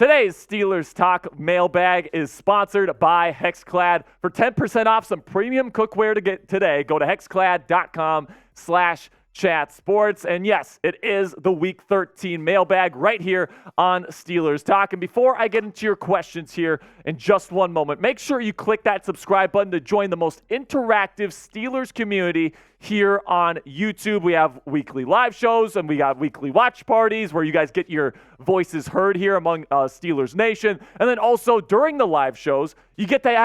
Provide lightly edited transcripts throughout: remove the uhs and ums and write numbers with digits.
Today's Steelers Talk mailbag is sponsored by Hexclad. For 10% off some premium cookware to get today, go to hexclad.com/chatsports. And yes, it is the Week 13 mailbag right here on Steelers Talk. And before I get into your questions here in just one moment, make sure you click that subscribe button to join the most interactive Steelers community here on YouTube. We have weekly live shows and we got weekly watch parties where you guys get your voices heard here among Steelers Nation. And then also during the live shows, you get the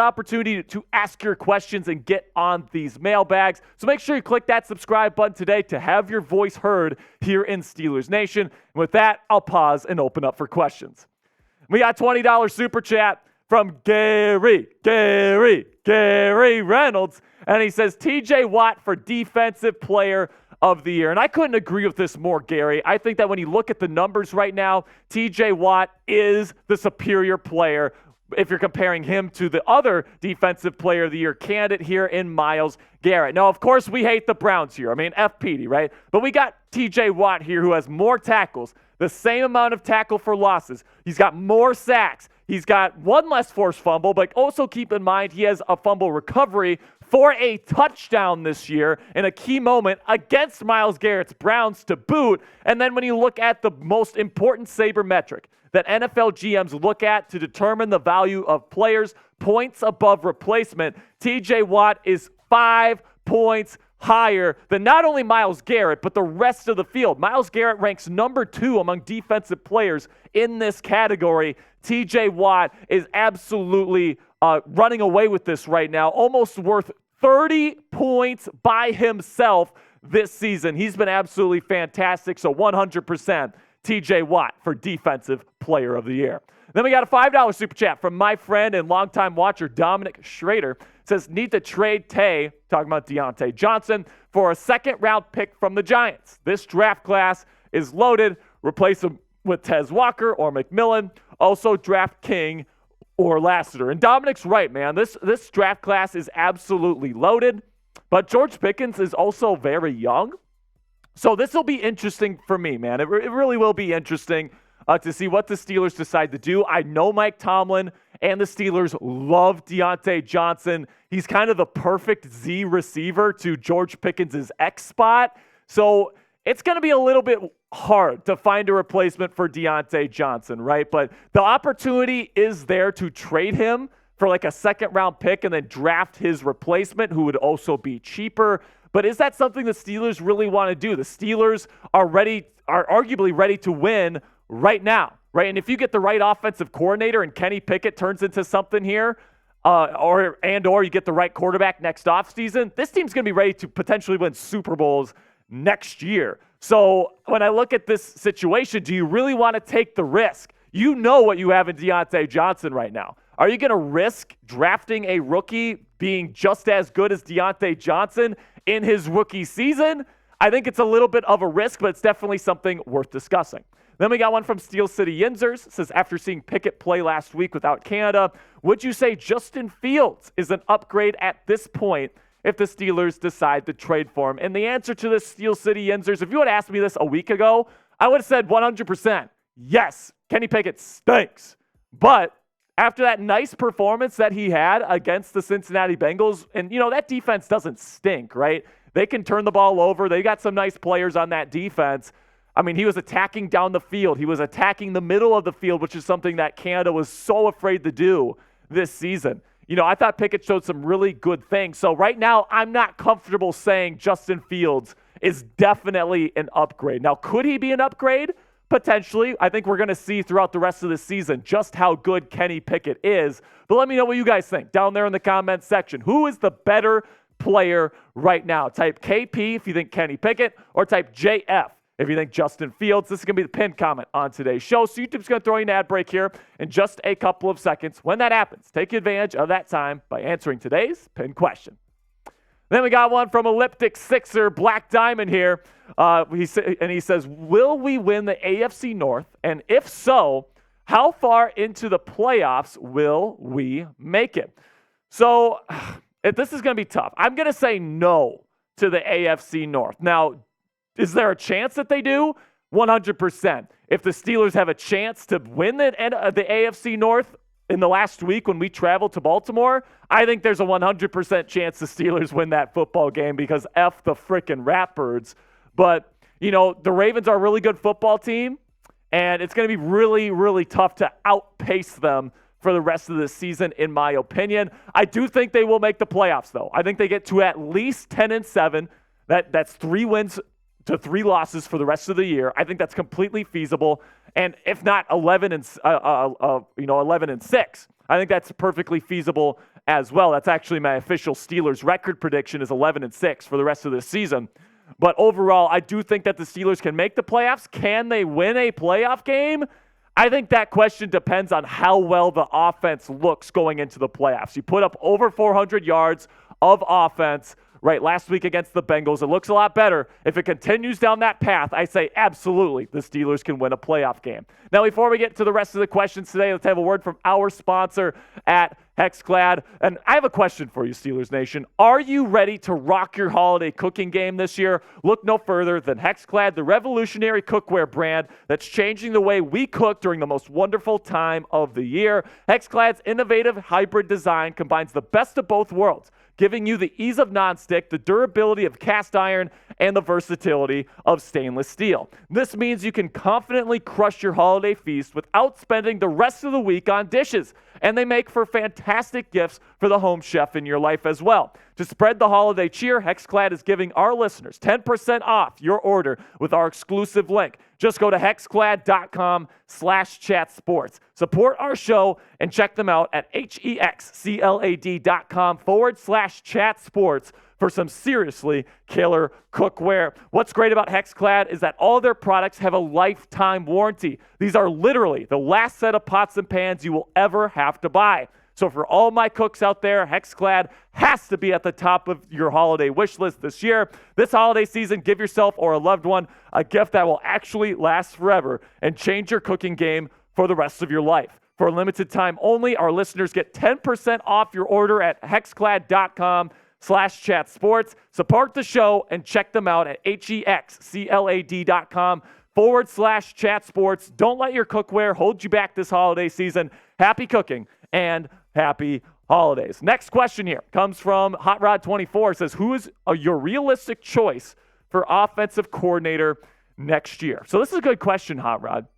opportunity to ask your questions and get on these mailbags. So make sure you click that subscribe button today to have your voice heard here in Steelers Nation. And with that, I'll pause and open up for questions. We got $20 super chat from Gary Reynolds. And he says, TJ Watt for Defensive Player of the Year. And I couldn't agree with this more, Gary. I think that when you look at the numbers right now, TJ Watt is the superior player if you're comparing him to the other Defensive Player of the Year candidate here in Myles Garrett. Now, of course, we hate the Browns here. I mean, FPD, right? But we got TJ Watt here who has more tackles, the same amount of tackle for losses. He's got more sacks. He's got one less forced fumble, but also keep in mind he has a fumble recovery for a touchdown this year in a key moment against Myles Garrett's Browns to boot. And then when you look at the most important Saber metric that NFL GMs look at to determine the value of players, points above replacement, TJ Watt is 5 points higher than not only Myles Garrett, but the rest of the field. Myles Garrett ranks number 2 among defensive players in this category. TJ Watt is absolutely running away with this right now, almost worth 30 points by himself this season. He's been absolutely fantastic. So 100% TJ Watt for Defensive Player of the Year. Then we got a $5 super chat from my friend and longtime watcher Dominic Schrader. It says, need to trade Tay, talking about Diontae Johnson, for a second-round pick from the Giants. This draft class is loaded. Replace him with Tez Walker or McMillan. Also draft King or Lassiter. And Dominic's right, man. This draft class is absolutely loaded. But George Pickens is also very young. So this will be interesting for me, man. It really will be interesting to see what the Steelers decide to do. I know Mike Tomlin and the Steelers love Diontae Johnson. He's kind of the perfect Z receiver to George Pickens' X spot. So it's going to be a little bit hard to find a replacement for Diontae Johnson, right? But the opportunity is there to trade him for like a second-round pick and then draft his replacement, who would also be cheaper. But is that something the Steelers really want to do? The Steelers are arguably ready to win right now, right? And if you get the right offensive coordinator and Kenny Pickett turns into something here, or you get the right quarterback next offseason, this team's going to be ready to potentially win Super Bowls next year. So when I look at this situation, do you really want to take the risk? You know what you have in Diontae Johnson right now. Are you going to risk drafting a rookie being just as good as Diontae Johnson in his rookie season? I think it's a little bit of a risk, but it's definitely something worth discussing. Then we got one from Steel City Yinzers. It says, after seeing Pickett play last week without Canada, would you say Justin Fields is an upgrade at this point if the Steelers decide to trade for him? And the answer to this, Steel City Yinzers, if you had asked me this a week ago, I would have said 100%. Yes, Kenny Pickett stinks. But after that nice performance that he had against the Cincinnati Bengals, and, that defense doesn't stink, right? They can turn the ball over. They got some nice players on that defense. I mean, he was attacking down the field. He was attacking the middle of the field, which is something that Canada was so afraid to do this season. I thought Pickett showed some really good things. So right now, I'm not comfortable saying Justin Fields is definitely an upgrade. Now, could he be an upgrade? Potentially. I think we're going to see throughout the rest of the season just how good Kenny Pickett is. But let me know what you guys think down there in the comments section. Who is the better player right now? Type KP if you think Kenny Pickett, or type JF if you think Justin Fields. This is going to be the pinned comment on today's show. So YouTube's going to throw you an ad break here in just a couple of seconds. When that happens, take advantage of that time by answering today's pinned question. Then we got one from Elliptic Sixer, Black Diamond here. He says, will we win the AFC North? And if so, how far into the playoffs will we make it? So this is going to be tough. I'm going to say no to the AFC North. Now, is there a chance that they do? 100%. if the Steelers have a chance to win the AFC North in the last week when we traveled to Baltimore, I think there's a 100% chance the Steelers win that football game because F the frickin' Ratbirds. But, the Ravens are a really good football team, and it's going to be really, really tough to outpace them for the rest of the season, in my opinion. I do think they will make the playoffs, though. I think they get to at least 10-7. That's 3 wins to 3 losses for the rest of the year. I think that's completely feasible. And if not 11-6, I think that's perfectly feasible as well. That's actually my official Steelers record prediction is 11-6 for the rest of the season. But overall, I do think that the Steelers can make the playoffs. Can they win a playoff game? I think that question depends on how well the offense looks going into the playoffs. You put up over 400 yards of offense last week against the Bengals. It looks a lot better. If it continues down that path, I say absolutely the Steelers can win a playoff game. Now, before we get to the rest of the questions today, let's have a word from our sponsor at Hexclad. And I have a question for you, Steelers Nation. Are you ready to rock your holiday cooking game this year? Look no further than Hexclad, the revolutionary cookware brand that's changing the way we cook during the most wonderful time of the year. Hexclad's innovative hybrid design combines the best of both worlds, giving you the ease of nonstick, the durability of cast iron, and the versatility of stainless steel. This means you can confidently crush your holiday feast without spending the rest of the week on dishes. And they make for fantastic gifts for the home chef in your life as well. To spread the holiday cheer, Hexclad is giving our listeners 10% off your order with our exclusive link. Just go to hexclad.com/chatsports. Support our show and check them out at hexclad.com/chatsports for some seriously killer cookware. What's great about Hexclad is that all their products have a lifetime warranty. These are literally the last set of pots and pans you will ever have to buy. So for all my cooks out there, Hexclad has to be at the top of your holiday wish list this year. This holiday season, give yourself or a loved one a gift that will actually last forever and change your cooking game for the rest of your life. For a limited time only, our listeners get 10% off your order at hexclad.com/chatsports. Support the show and check them out at hexclad.com/chatsports. Don't let your cookware hold you back this holiday season. Happy cooking and happy holidays. Next question here comes from Hot Rod 24. It says, who is your realistic choice for offensive coordinator next year? So this is a good question, Hot Rod.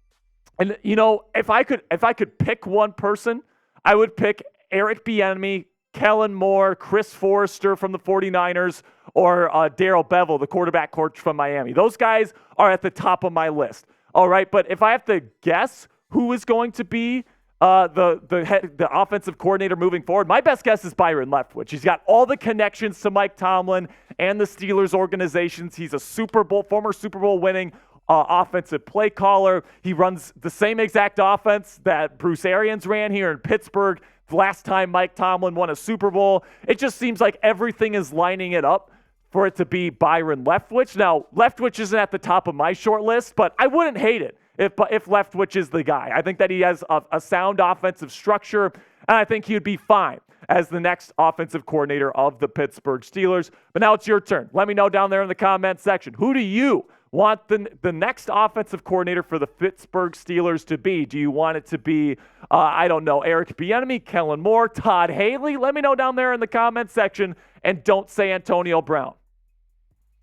And if I could pick one person, I would pick Eric Bieniemy, Kellen Moore, Chris Forrester from the 49ers, or Darrell Bevell, the quarterback coach from Miami. Those guys are at the top of my list. All right, but if I have to guess who is going to be the offensive coordinator moving forward, my best guess is Byron Leftwich. He's got all the connections to Mike Tomlin and the Steelers organizations. He's a former Super Bowl winning offensive play caller. He runs the same exact offense that Bruce Arians ran here in Pittsburgh the last time Mike Tomlin won a Super Bowl. It just seems like everything is lining it up for it to be Byron Leftwich. Now, Leftwich isn't at the top of my short list, but I wouldn't hate it if Leftwich is the guy. I think that he has a sound offensive structure, and I think he would be fine as the next offensive coordinator of the Pittsburgh Steelers. But now it's your turn. Let me know down there in the comment section. Who do you want the next offensive coordinator for the Pittsburgh Steelers to be? Do you want it to be, Eric Bieniemy, Kellen Moore, Todd Haley? Let me know down there in the comment section, and don't say Antonio Brown.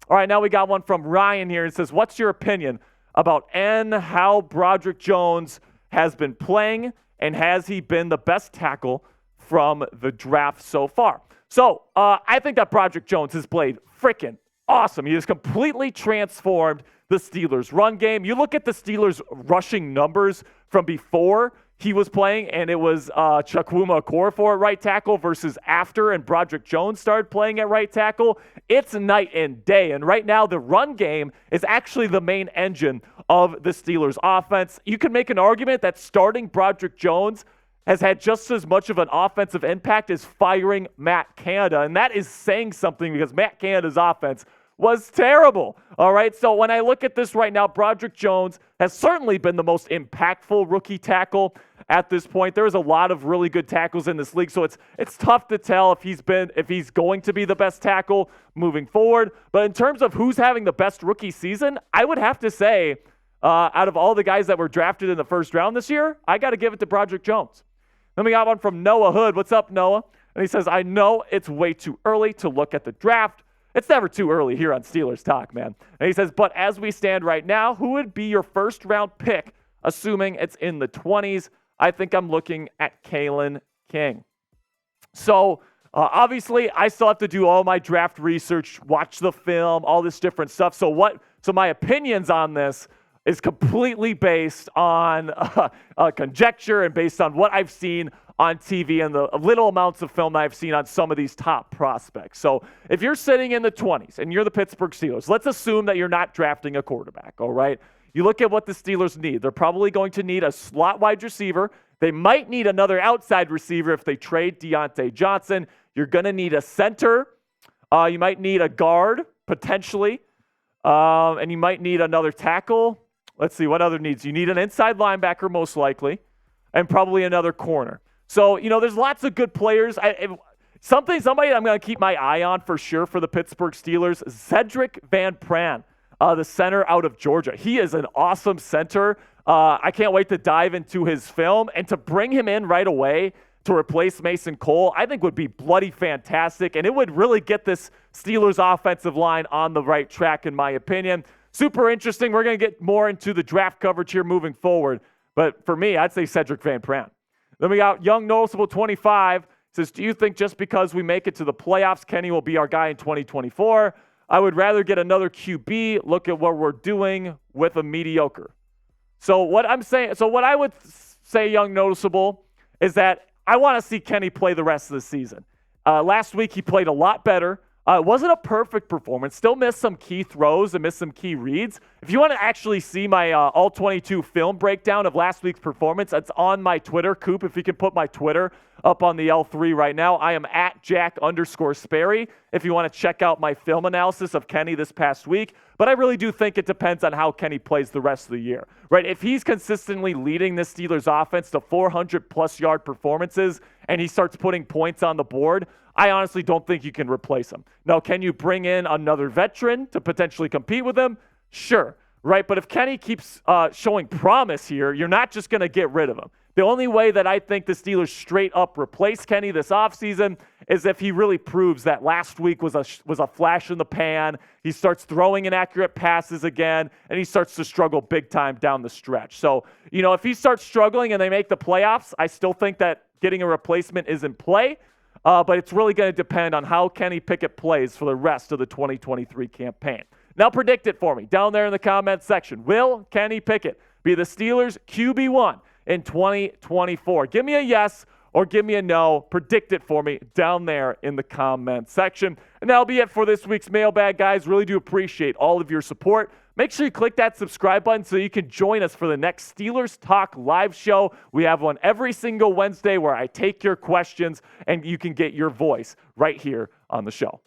All right, now we got one from Ryan here. It says, what's your opinion about how Broderick Jones has been playing, and has he been the best tackle from the draft so far? So I think that Broderick Jones has played freaking awesome. He has completely transformed the Steelers' run game. You look at the Steelers' rushing numbers from before he was playing, and it was Chukwuma Okorafor at right tackle versus after, and Broderick Jones started playing at right tackle. It's night and day, and right now the run game is actually the main engine of the Steelers' offense. You can make an argument that starting Broderick Jones has had just as much of an offensive impact as firing Matt Canada, and that is saying something because Matt Canada's offense was terrible. All right, so when I look at this right now, Broderick Jones has certainly been the most impactful rookie tackle at this point. There's a lot of really good tackles in this league, so it's tough to tell if he's going to be the best tackle moving forward. But in terms of who's having the best rookie season, I would have to say out of all the guys that were drafted in the first round this year, I got to give it to Broderick Jones. Then we got one from Noah Hood. What's up, Noah? And he says, I know it's way too early to look at the draft. It's never too early here on Steelers Talk, man. And he says, but as we stand right now, who would be your first-round pick, assuming it's in the 20s? I think I'm looking at Kalen King. So, obviously, I still have to do all my draft research, watch the film, all this different stuff. So my opinions on this is completely based on conjecture and based on what I've seen on TV and the little amounts of film that I've seen on some of these top prospects. So if you're sitting in the 20s and you're the Pittsburgh Steelers, let's assume that you're not drafting a quarterback, all right? You look at what the Steelers need. They're probably going to need a slot wide receiver. They might need another outside receiver if they trade Diontae Johnson. You're going to need a center. You might need a guard, potentially. And you might need another tackle. Let's see, what other needs? You need an inside linebacker, most likely, and probably another corner. So, there's lots of good players. Somebody I'm going to keep my eye on for sure for the Pittsburgh Steelers, Cedric Van Pran, the center out of Georgia. He is an awesome center. I can't wait to dive into his film, and to bring him in right away to replace Mason Cole, I think would be bloody fantastic, and it would really get this Steelers offensive line on the right track, in my opinion. Super interesting. We're going to get more into the draft coverage here moving forward, but for me, I'd say Cedric Van Pran. Then we got Young Noticeable 25. Says, do you think just because we make it to the playoffs, Kenny will be our guy in 2024? I would rather get another QB. Look at what we're doing with a mediocre. So what I would say, Young Noticeable, is that I want to see Kenny play the rest of the season. Last week, he played a lot better. It wasn't a perfect performance. Still missed some key throws and missed some key reads. If you want to actually see my All-22 film breakdown of last week's performance, it's on my Twitter. Coop, if you can put my Twitter up on the L3 right now. I am at Jack_Sperry if you want to check out my film analysis of Kenny this past week. But I really do think it depends on how Kenny plays the rest of the year, right? If he's consistently leading the Steelers offense to 400-plus yard performances and he starts putting points on the board, I honestly don't think you can replace him. Now, can you bring in another veteran to potentially compete with him? Sure, right? But if Kenny keeps showing promise here, you're not just going to get rid of him. The only way that I think the Steelers straight up replace Kenny this offseason is if he really proves that last week was a flash in the pan, he starts throwing inaccurate passes again, and he starts to struggle big time down the stretch. So, if he starts struggling and they make the playoffs, I still think that getting a replacement is in play. But it's really going to depend on how Kenny Pickett plays for the rest of the 2023 campaign. Now predict it for me down there in the comments section. Will Kenny Pickett be the Steelers' QB1 in 2024? Give me a yes or give me a no. Predict it for me down there in the comments section. And that'll be it for this week's mailbag, guys. Really do appreciate all of your support. Make sure you click that subscribe button so you can join us for the next Steelers Talk live show. We have one every single Wednesday where I take your questions and you can get your voice right here on the show.